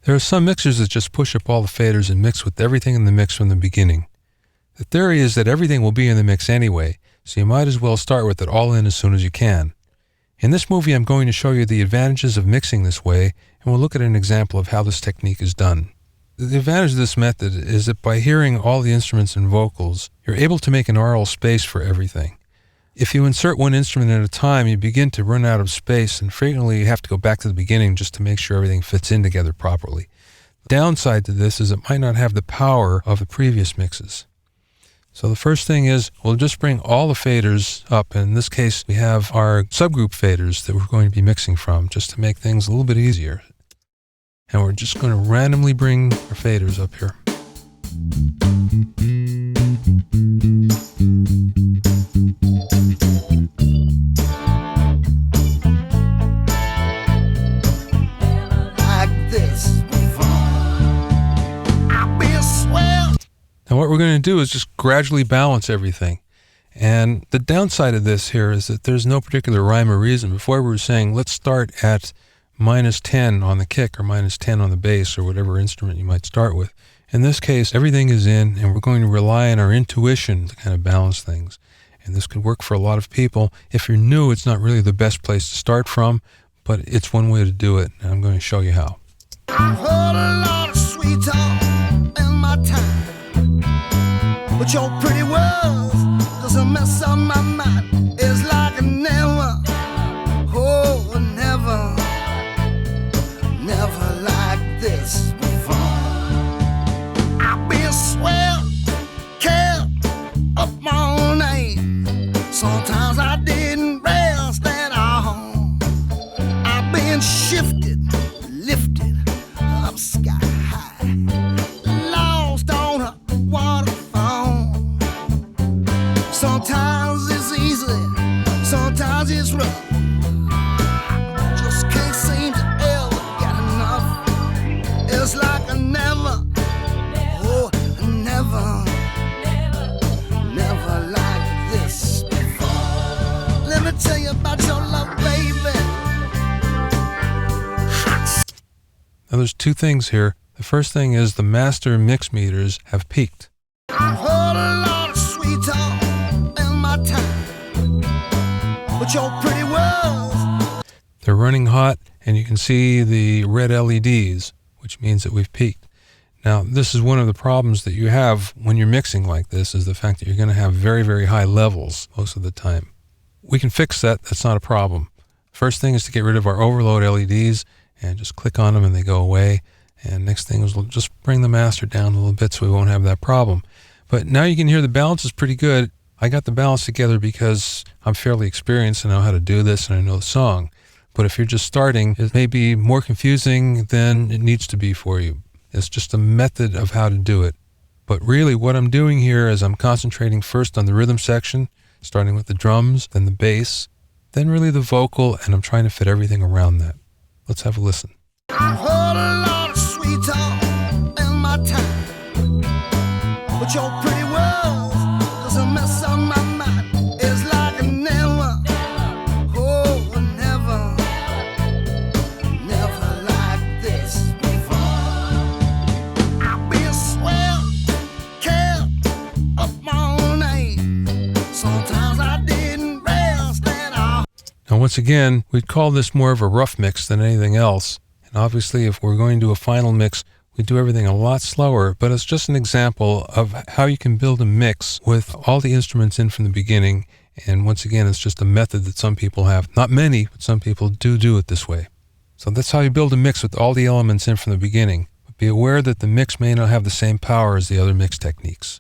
There are some mixers that just push up all the faders and mix with everything in the mix from the beginning. The theory is that everything will be in the mix anyway, so you might as well start with it all in as soon as you can. In this movie, I'm going to show you the advantages of mixing this way, and we'll look at an example of how this technique is done. The advantage of this method is that by hearing all the instruments and vocals, you're able to make an aural space for everything. If you insert one instrument at a time, you begin to run out of space, and frequently you have to go back to the beginning just to make sure everything fits in together properly. The downside to this is it might not have the power of the previous mixes. So the first thing is we'll just bring all the faders up. In this case, we have our subgroup faders that we're going to be mixing from just to make things a little bit easier. And we're just going to randomly bring our faders up here. Now what we're going to do is just gradually balance everything. And the downside of this here is that there's no particular rhyme or reason. Before we were saying, let's start at -10 on the kick or -10 on the bass or whatever instrument you might start with. In this case, everything is in, and we're going to rely on our intuition to kind of balance things. And this could work for a lot of people. If you're new, it's not really the best place to start from, but it's one way to do it, and I'm going to show you how. I've heard a lot of sweet talk in my time, but your pretty words doesn't mess up my mind. It's like a never, oh never, never like this before. I've been swell, kept up all night. Sometimes I didn't rest at all. I've been shifted, lifted up sky high, lost on a waterfall. Sometimes it's easy, sometimes it's rough. Just can't seem to ever get enough. It's like a never, oh never, never like this before. Let me tell you about your love, baby. Now there's two things here. The first thing is the master mix meters have peaked. I've heard a lot of sweet talk in my time, but your pretty words. They're running hot, and you can see the red LEDs, which means that we've peaked. Now, this is one of the problems that you have when you're mixing like this, is the fact that you're going to have very, very high levels most of the time. We can fix that. That's not a problem. First thing is to get rid of our overload LEDs and just click on them and they go away. And next thing is we'll just bring the master down a little bit so we won't have that problem. But now you can hear the balance is pretty good. I got the balance together because I'm fairly experienced and know how to do this and I know the song. But if you're just starting, it may be more confusing than it needs to be for you. It's just a method of how to do it. But really what I'm doing here is I'm concentrating first on the rhythm section, starting with the drums, then the bass, then really the vocal, and I'm trying to fit everything around that. Let's have a listen. I've heard a lot of sweet talk in my time, but your pretty words doesn't mess up my mind. It's like a never, oh never, never like this before. I've been swell, kept up all night. Sometimes I didn't rest at all. Now once again, we'd call this more of a rough mix than anything else. And obviously if we're going to do a final mix, we do everything a lot slower, but it's just an example of how you can build a mix with all the instruments in from the beginning. And once again, it's just a method that some people have. Not many, but some people do it this way. So that's how you build a mix with all the elements in from the beginning. But be aware that the mix may not have the same power as the other mix techniques.